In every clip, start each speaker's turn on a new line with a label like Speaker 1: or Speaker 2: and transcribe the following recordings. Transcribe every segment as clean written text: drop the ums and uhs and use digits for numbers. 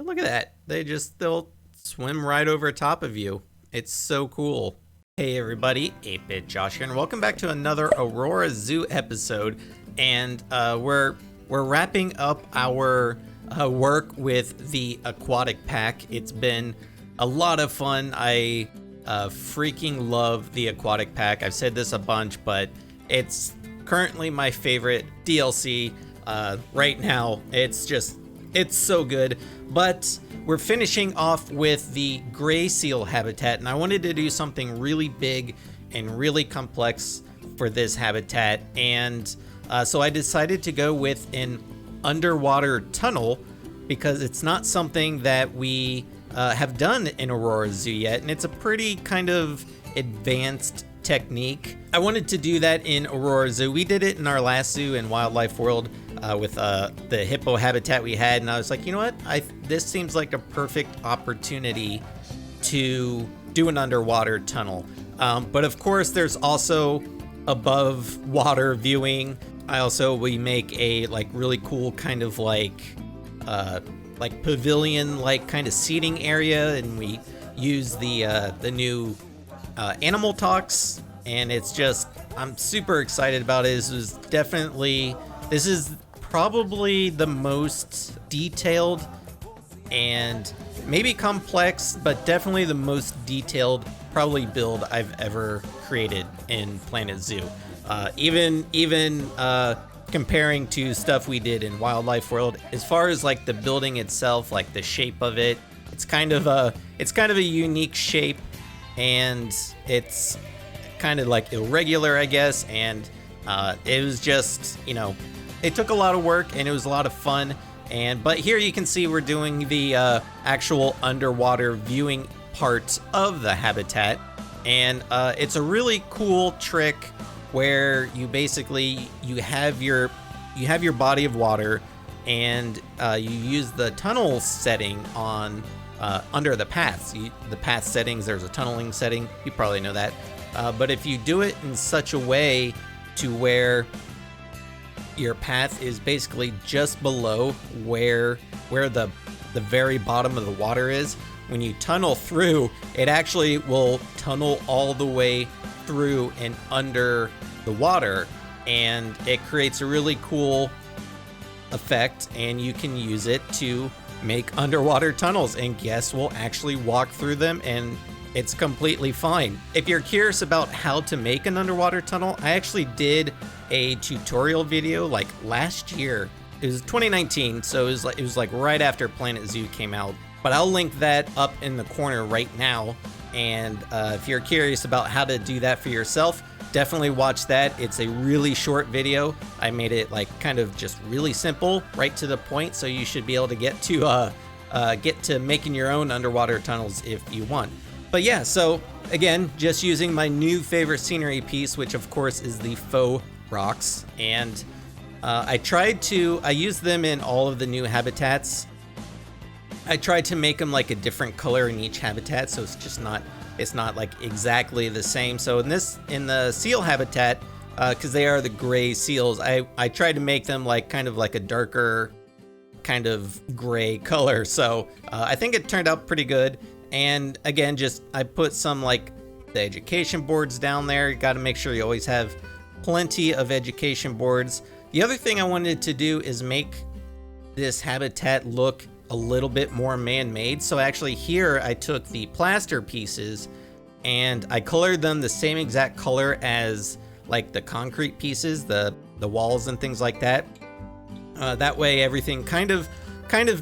Speaker 1: look at that. They'll swim right over top of you. It's so cool. Hey everybody, 8-Bit Josh here, and welcome back to another Aurora Zoo episode. And we're wrapping up our work with the Aquatic pack. It's been a lot of fun. I freaking love the Aquatic pack. I've said this a bunch, but it's currently my favorite DLC right now. It's so good. But we're finishing off with the gray seal habitat, and I wanted to do something really big and really complex for this habitat, and so I decided to go with an underwater tunnel because it's not something that we have done in Aurora Zoo yet, and it's a pretty kind of advanced technique. I wanted to do that in Aurora Zoo. We did it in our last zoo in Wildlife World with the hippo habitat we had, and I was like, you know what? This seems like a perfect opportunity to do an underwater tunnel. But of course, there's also above water viewing. We make a really cool kind of like pavilion kind of seating area, and we use the new animal talks, and I'm super excited about it. This is probably the most detailed and maybe complex, but definitely the most detailed build I've ever created in Planet Zoo. Even comparing to stuff we did in Wildlife World, as far as the building itself, the shape of it, it's kind of a unique shape, and it's kind of irregular, I guess, and it was just, it took a lot of work and it was a lot of fun. But here you can see we're doing the actual underwater viewing part of the habitat, and it's a really cool trick where you basically you have your body of water, and you use the tunnel setting on under the paths. The path settings, there's a tunneling setting. You probably know that. But if you do it in such a way to where your path is basically just below where the very bottom of the water is, when you tunnel through, it actually will tunnel all the way through and under the water, and it creates a really cool effect, and you can use it to make underwater tunnels, and guests will actually walk through them, and it's completely fine. If you're curious about how to make an underwater tunnel, I actually did a tutorial video last year. It was 2019, so it was right after Planet Zoo came out. But I'll link that up in the corner right now. And if you're curious about how to do that for yourself, definitely watch that. It's a really short video. I made it kind of just really simple, right to the point. So you should be able to get to making your own underwater tunnels if you want. But yeah, so again, just using my new favorite scenery piece, which of course is the faux rocks. And I used them in all of the new habitats. I tried to make them a different color in each habitat, so it's not exactly the same. So in the seal habitat, because they are the gray seals, I tried to make them kind of a darker kind of gray color. So I think it turned out pretty good. And again, I put some the education boards down there. You got to make sure you always have plenty of education boards. The other thing I wanted to do is make this habitat look a little bit more man-made. So actually here I took the plaster pieces and I colored them the same exact color as the concrete pieces, the walls and things like that. That way everything kind of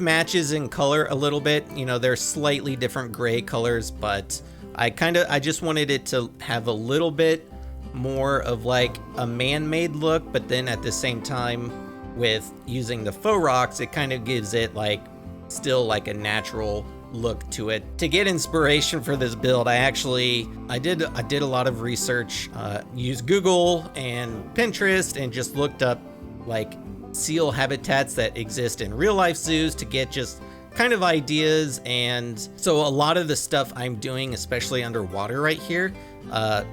Speaker 1: matches in color a little bit. They're slightly different gray colors, but I just wanted it to have a little bit more of a man-made look, but then at the same time with using the faux rocks, it kind of gives it still a natural look to it. To get inspiration for this build, I did a lot of research, used Google and Pinterest, and just looked up seal habitats that exist in real life zoos to get just kind of ideas. And so a lot of the stuff I'm doing, especially underwater right here,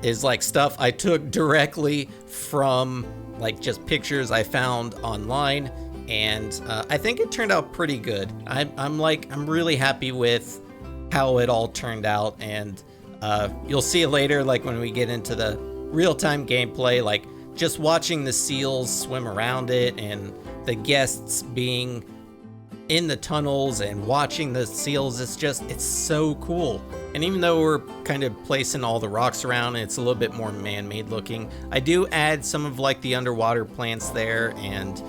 Speaker 1: is stuff I took directly from just pictures I found online and I think it turned out pretty good. I'm really happy with how it all turned out, and you'll see it later, like when we get into the real-time gameplay, like just watching the seals swim around it and the guests being in the tunnels and watching the seals, it's so cool. And even though we're kind of placing all the rocks around and it's a little bit more man-made looking, I do add some of like the underwater plants there and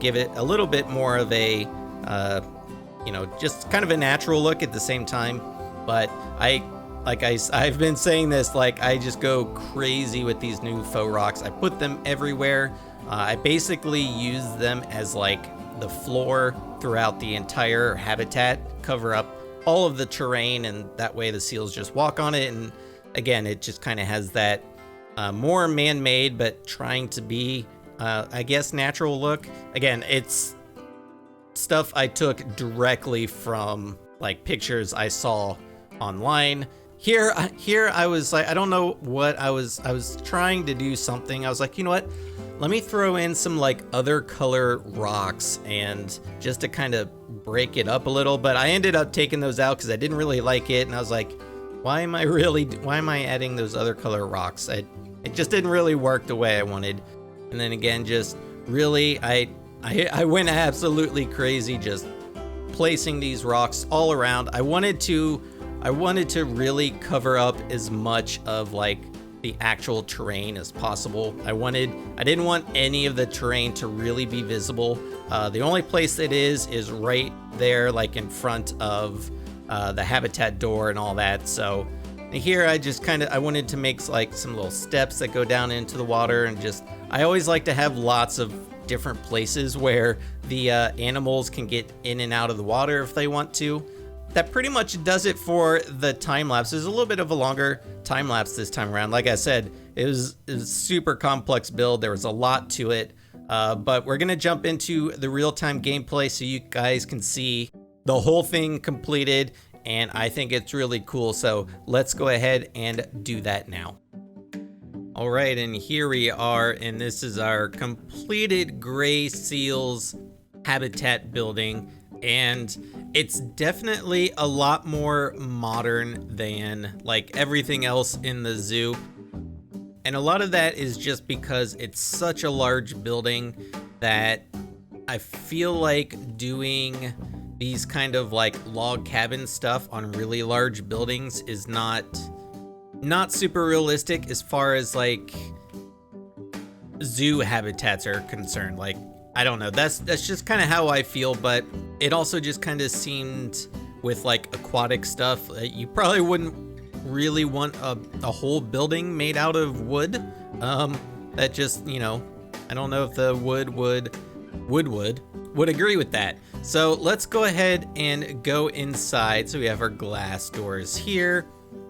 Speaker 1: give it a little bit more of a just kind of a natural look at the same time. But I've been saying this, like I just go crazy with these new faux rocks. I put them everywhere. I basically use them as like the floor throughout the entire habitat, cover up all of the terrain, and that way the seals just walk on it. And again, it just kind of has that more man-made but trying to be I guess natural look. Again, it's stuff I took directly from like pictures I saw online. Here I was like, I don't know what I was trying to do something. I was like, you know what? Let me throw in some like other color rocks and just to kind of break it up a little. But I ended up taking those out because I didn't really like it. And I was like, why am I adding those other color rocks? It just didn't really work the way I wanted. And then again, just really, I went absolutely crazy just placing these rocks all around. I wanted to really cover up as much of like the actual terrain as possible. I didn't want any of the terrain to really be visible. The only place it is right there, like in front of the habitat door and all that. So here I wanted to make like some little steps that go down into the water, and I always like to have lots of different places where the animals can get in and out of the water if they want to. That pretty much does it for the time lapse. There's a little bit of a longer time lapse this time around. Like I said, it was a super complex build. There was a lot to it, but we're gonna jump into the real-time gameplay so you guys can see the whole thing completed, and I think it's really cool. So let's go ahead and do that now. All right, and here we are, and this is our completed gray seals habitat building. And it's definitely a lot more modern than like everything else in the zoo. And a lot of that is just because it's such a large building that I feel like doing these kind of like log cabin stuff on really large buildings is not super realistic as far as like zoo habitats are concerned. Like, I don't know, that's just kind of how I feel, but it also just kind of seemed with like aquatic stuff, you probably wouldn't really want a whole building made out of wood. That just, I don't know if the wood would agree with that. So let's go ahead and go inside. So we have our glass doors here,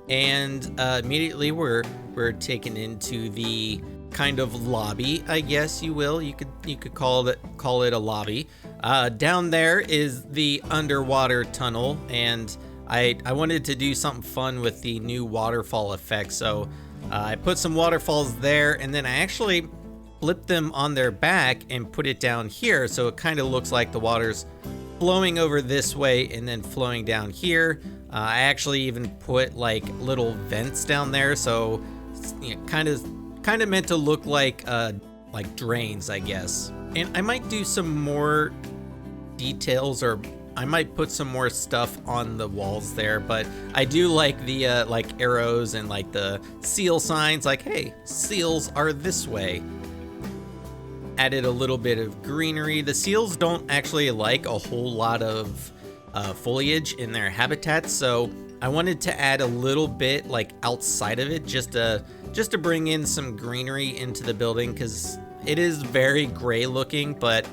Speaker 1: and immediately we're taken into the kind of lobby, I guess you will. You could call it a lobby. Down there is the underwater tunnel, and I wanted to do something fun with the new waterfall effect, so I put some waterfalls there, and then I actually flipped them on their back and put it down here, so it kind of looks like the water's flowing over this way and then flowing down here. I actually even put like little vents down there, so kind of meant to look like drains, I guess. And I might do some more details, or I might put some more stuff on the walls there, but I do like the like arrows and like the seal signs, like, hey, seals are this way. Added a little bit of greenery. The seals don't actually like a whole lot of foliage in their habitats, so I wanted to add a little bit like outside of it, just to bring in some greenery into the building, because it is very gray looking, but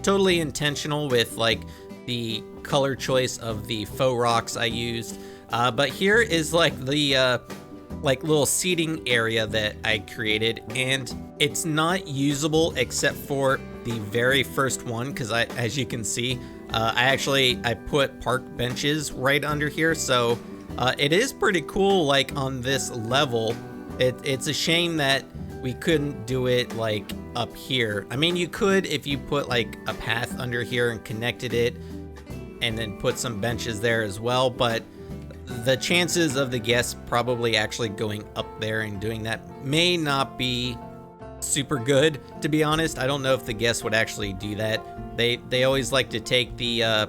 Speaker 1: totally intentional with like the color choice of the faux rocks I used. But here is like the like little seating area that I created, and it's not usable except for the very first one, because as you can see, I put park benches right under here, so it is pretty cool. Like on this level, it's a shame that we couldn't do it like up here. I mean, you could if you put like a path under here and connected it and then put some benches there as well, but the chances of the guests probably actually going up there and doing that may not be super good, to be honest. I don't know if the guests would actually do that. They always like to take the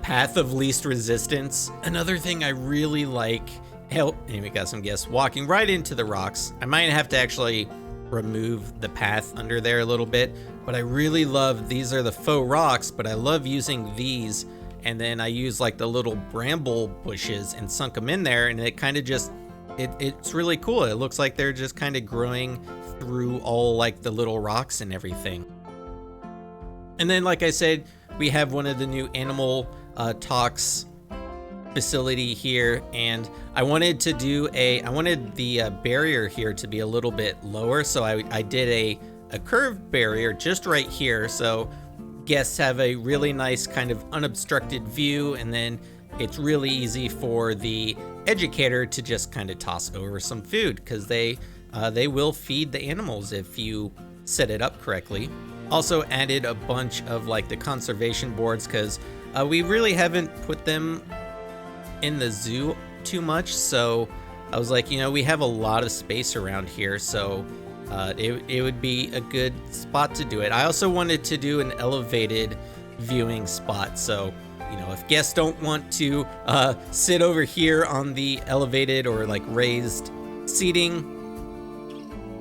Speaker 1: path of least resistance. Another thing I really like, and we got some guests walking right into the rocks. I might have to actually remove the path under there a little bit, but I really love, these are the faux rocks, but I love using these, and then I use like the little bramble bushes and sunk them in there, and it kind of just, it's really cool. It looks like they're just kind of growing through all like the little rocks and everything. And then, like I said, we have one of the new animal talks facility here, and I wanted to do I wanted the barrier here to be a little bit lower, so I did a curved barrier just right here, so guests have a really nice kind of unobstructed view, and then it's really easy for the educator to just kind of toss over some food, because they will feed the animals if you set it up correctly. Also added a bunch of like the conservation boards, because we really haven't put them in the zoo too much, so I was like, you know, we have a lot of space around here, so it would be a good spot to do it. I also wanted to do an elevated viewing spot, so you know, if guests don't want to sit over here on the elevated or like raised seating,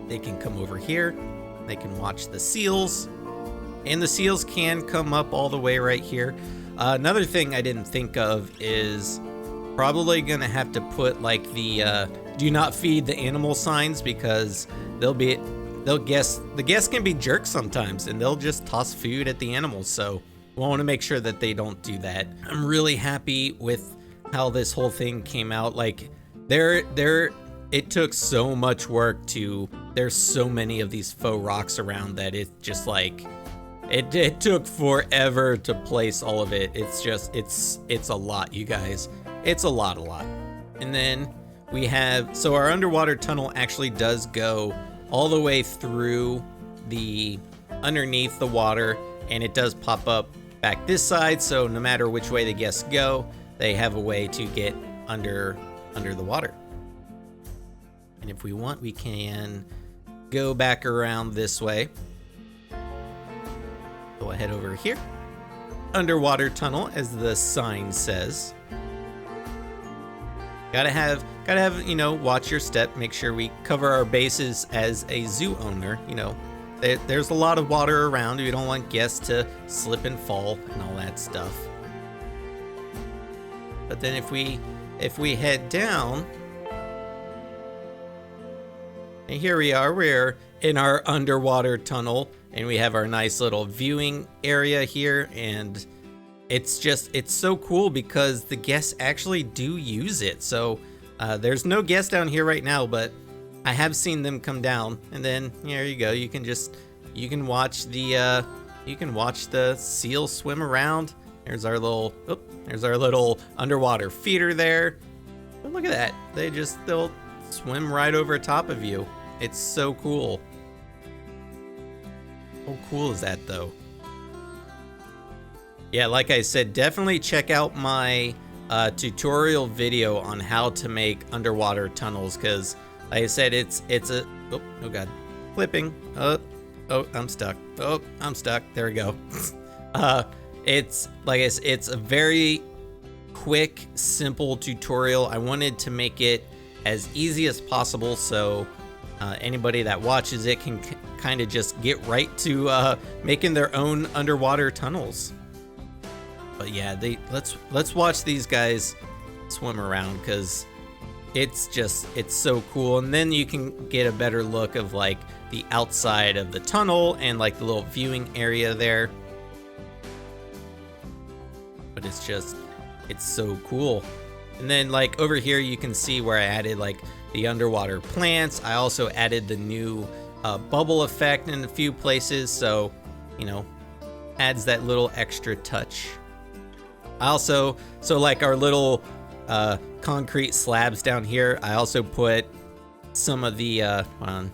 Speaker 1: they can come over here. They can watch the seals, and the seals can come up all the way right here. Another thing I didn't think of is probably gonna have to put like the do not feed the animal signs, because the guests can be jerks sometimes, and they'll just toss food at the animals, so we want to make sure that they don't do that. I'm really happy with how this whole thing came out. Like it took so much work there's so many of these faux rocks around that it just like it took forever to place all of it. It's just it's a lot, you guys. It's a lot. And then we have, so our underwater tunnel actually does go all the way through underneath the water, and it does pop up back this side, so no matter which way the guests go, they have a way to get under the water. And if we want, we can go back around this way. Go ahead over here. Underwater tunnel, as the sign says. Gotta have, you know, watch your step, make sure we cover our bases as a zoo owner. You know, there's a lot of water around. We don't want guests to slip and fall and all that stuff. But then if we head down, and here we are, we're in our underwater tunnel, and we have our nice little viewing area here, and it's so cool because the guests actually do use it. So there's no guests down here right now, but I have seen them come down, and then there you go. You can watch the seal swim around. There's our little underwater feeder there. But look at that. They'll swim right over top of you. It's so cool. How cool is that, though? Yeah, like I said, definitely check out my tutorial video on how to make underwater tunnels, because like I said, it's a oh god, flipping. Oh, I'm stuck. Oh, I'm stuck. There we go. It's like it's a very quick, simple tutorial. I wanted to make it as easy as possible, so anybody that watches it can kind of just get right to making their own underwater tunnels. But yeah, let's watch these guys swim around, because it's so cool. And then you can get a better look of like the outside of the tunnel and like the little viewing area there. But it's so cool. And then like over here, you can see where I added like the underwater plants. I also added the new bubble effect in a few places, so you know, adds that little extra touch. I also, so like our little concrete slabs down here, I also put some of the hold on,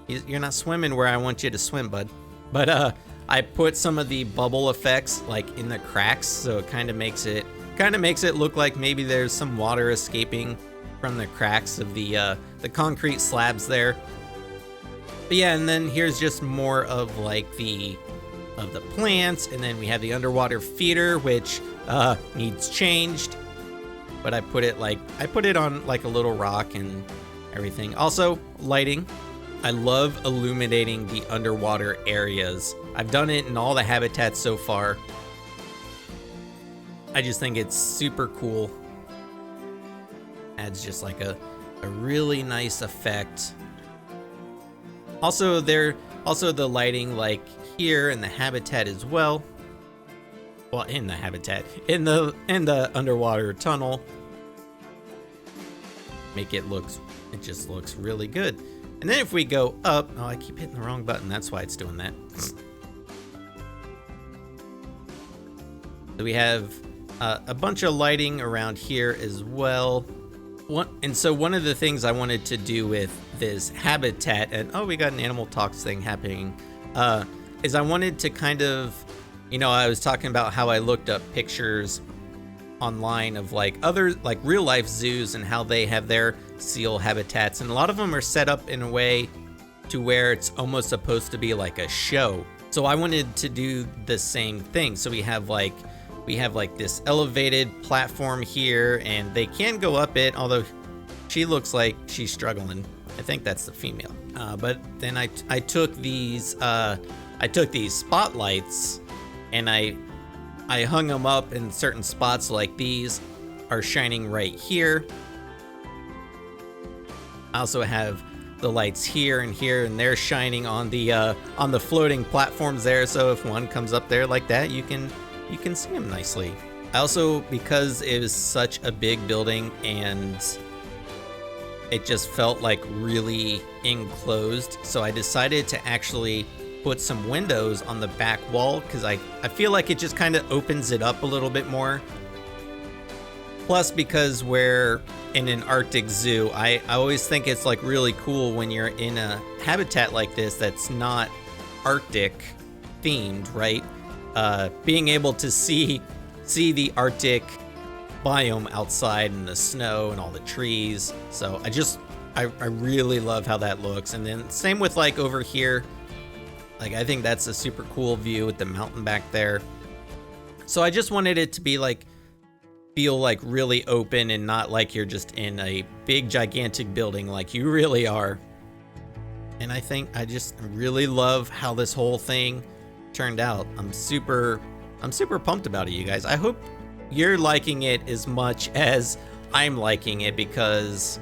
Speaker 1: you're not swimming where I want you to swim, bud. But I put some of the bubble effects like in the cracks, so it kind of makes it look like maybe there's some water escaping from the cracks of the concrete slabs there. But yeah, and then here's just more of like the plants, and then we have the underwater feeder, which needs changed. But I put it on like a little rock and everything. Also, lighting. I love illuminating the underwater areas. I've done it in all the habitats so far. I just think it's super cool. Adds just like a really nice effect. Also, the lighting like here in the habitat as well. Well, in the habitat, in the underwater tunnel, it just looks really good. And then if we go up, oh, I keep hitting the wrong button. That's why it's doing that. So we have a bunch of lighting around here as well. So one of the things I wanted to do with this habitat, and oh, we got an animal talks thing happening, is I wanted to kind of, I was talking about how I looked up pictures online of like other like real life zoos and how they have their seal habitats, and a lot of them are set up in a way to where it's almost supposed to be like a show. So I wanted to do the same thing. So we have like this elevated platform here, and they can go up it, although she looks like she's struggling. I think that's the female. But then I took these spotlights and I hung them up in certain spots, like these are shining right here. I also have the lights here, and they're shining on the floating platforms there. So if one comes up there like that, you can see them nicely. I also, because it was such a big building and it just felt like really enclosed, so I decided to actually put some windows on the back wall, because I feel like it just kind of opens it up a little bit more. Plus, because we're in an Arctic zoo, I always think it's like really cool when you're in a habitat like this that's not Arctic themed, right? Being able to see the Arctic biome outside and the snow and all the trees. So I really love how that looks. And then same with like over here. Like, I think that's a super cool view with the mountain back there. So I just wanted it to be like, feel like really open and not like you're just in a big gigantic building like you really are. And I think I really love how this whole thing turned out. I'm super pumped about it, you guys. I hope you're liking it as much as I'm liking it, because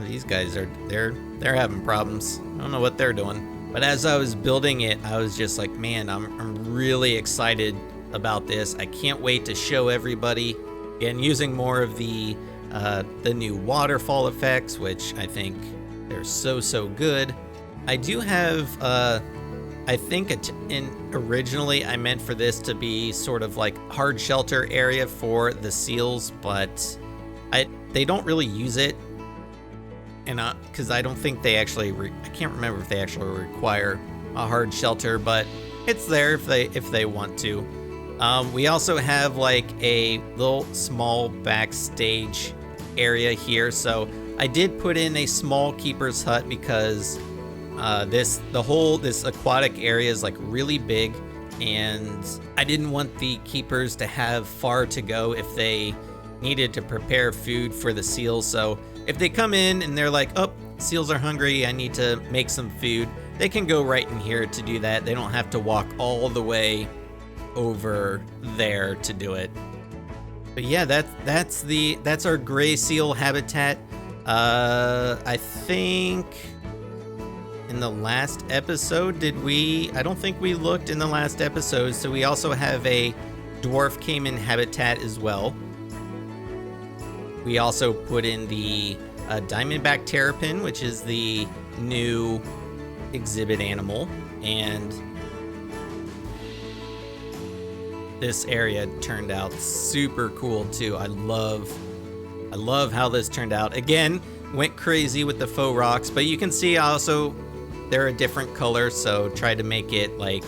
Speaker 1: these guys they're having problems. I don't know what they're doing. But as I was building it, I was just like, man, I'm really excited about this. I can't wait to show everybody. And using more of the new waterfall effects, which I think they're so good. I do have, I think originally I meant for this to be sort of like hard shelter area for the seals, but they don't really use it. And because I don't think they actually, I can't remember if they actually require a hard shelter, but it's there if they want to. We also have like a little small backstage area here. So I did put in a small keeper's hut because this aquatic area is like really big, and I didn't want the keepers to have far to go if they needed to prepare food for the seals. So if they come in and they're like, oh, seals are hungry, I need to make some food, they can go right in here to do that. They don't have to walk all the way over there to do it. But yeah, that's our gray seal habitat. I think in the last episode, I don't think we looked in the last episode. So we also have a dwarf caiman habitat as well. We also put in the diamondback terrapin, which is the new exhibit animal, and this area turned out super cool too. I love how this turned out. Again, went crazy with the faux rocks, but you can see I also they're a different color, so try to make it like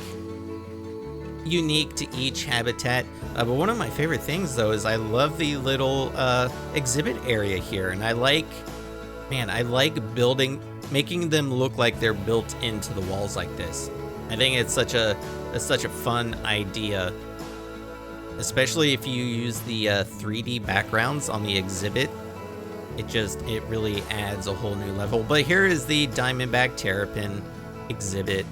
Speaker 1: unique to each habitat. But one of my favorite things though is I love the little exhibit area here, and I like making them look like they're built into the walls like this. I think it's such a fun idea, especially if you use the 3D backgrounds on the exhibit. It really adds a whole new level. But here is the diamondback terrapin exhibit.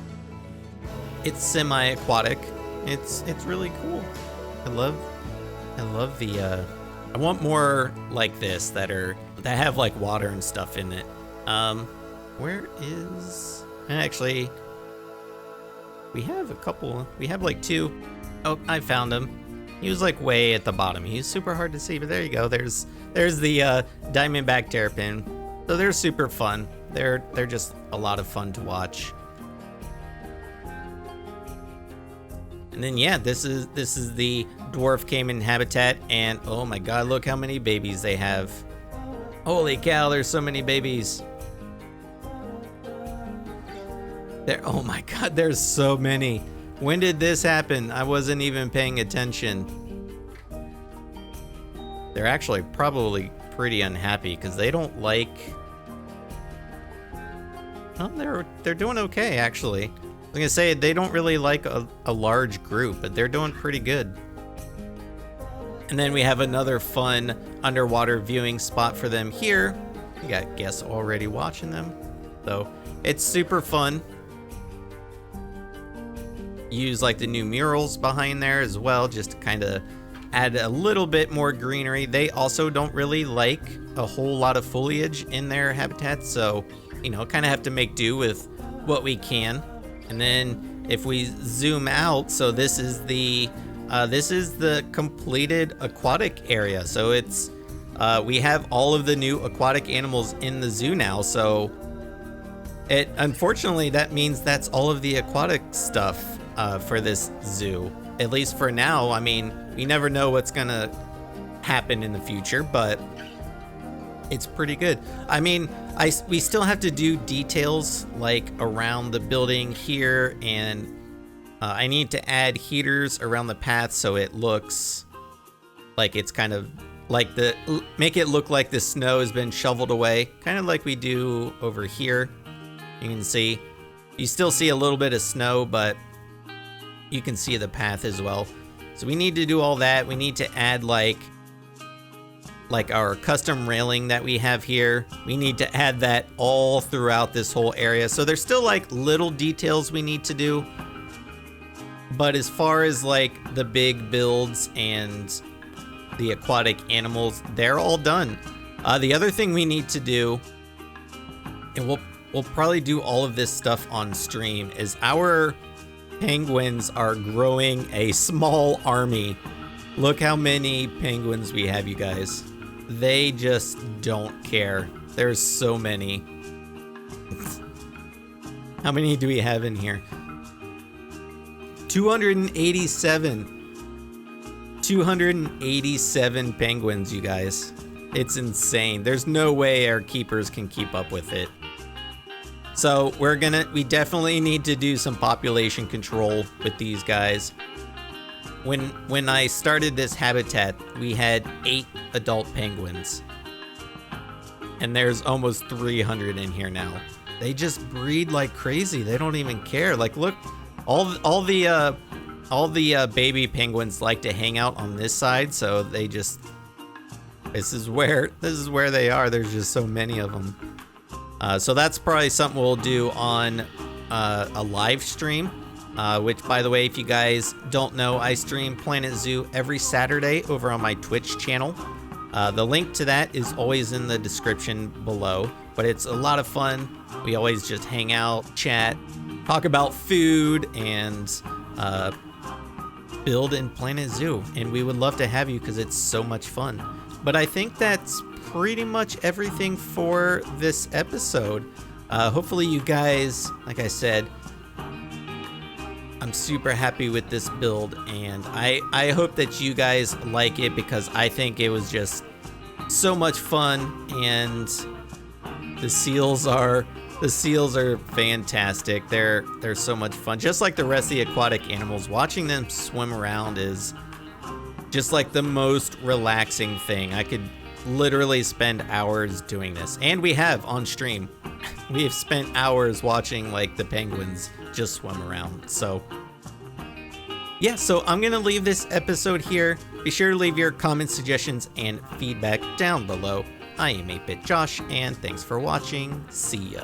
Speaker 1: It's semi-aquatic. It's really cool. I love the I want more like this that have like water and stuff in it. Where is actually we have a couple. We have like two. Oh, I found him. He was like way at the bottom. He's super hard to see, but there you go. There's the diamondback terrapin. So they're super fun. They're just a lot of fun to watch. And then yeah, this is the dwarf caiman habitat, and oh my god, look how many babies they have. Holy cow, there's so many babies. Oh my god, there's so many. When did this happen? I wasn't even paying attention. They're actually probably pretty unhappy because they don't like... Oh, they're doing okay, actually. I was gonna say, they don't really like a large group, but they're doing pretty good. And then we have another fun underwater viewing spot for them here. We got guests already watching them. So it's super fun. Use like the new murals behind there as well, just to kind of add a little bit more greenery. They also don't really like a whole lot of foliage in their habitats, so you know, kind of have to make do with what we can. And then if we zoom out, so this is the completed aquatic area. So it's we have all of the new aquatic animals in the zoo now. So unfortunately that means that's all of the aquatic stuff for this zoo, at least for now. I mean, we never know what's gonna happen in the future, but it's pretty good. I mean, we still have to do details like around the building here, and I need to add heaters around the path so it looks like it's kind of like make it look like the snow has been shoveled away, kind of like we do over here. You can see, you still see a little bit of snow, but you can see the path as well. So we need to do all that. We need to add like our custom railing that we have here. We need to add that all throughout this whole area. So there's still like little details we need to do. But as far as like the big builds and the aquatic animals, they're all done. The other thing we need to do, and we'll probably do all of this stuff on stream, is our penguins are growing a small army. Look how many penguins we have, you guys. They just don't care. There's so many. How many do we have in here? 287. 287 penguins, you guys. It's insane. There's no way our keepers can keep up with it. So we definitely need to do some population control with these guys. When I started this habitat, we had 8 adult penguins. And there's almost 300 in here now. They just breed like crazy. They don't even care. Like, look, all the baby penguins like to hang out on this side, so they just this is where they are. There's just so many of them. So that's probably something we'll do on a live stream. Which, by the way, if you guys don't know, I stream Planet Zoo every Saturday over on my Twitch channel. The link to that is always in the description below, but it's a lot of fun. We always just hang out, chat, talk about food, and build in Planet Zoo. And we would love to have you because it's so much fun. But I think that's pretty much everything for this episode. Hopefully you guys, like I said, I'm super happy with this build, and I hope that you guys like it because I think it was just so much fun, and the seals are The seals are fantastic. They're so much fun. Just like the rest of the aquatic animals, watching them swim around is just like the most relaxing thing. I could literally spend hours doing this. And we have on stream. We have spent hours watching like the penguins just swim around. So yeah, so I'm going to leave this episode here. Be sure to leave your comments, suggestions, and feedback down below. I am 8-Bit Josh, and thanks for watching. See ya.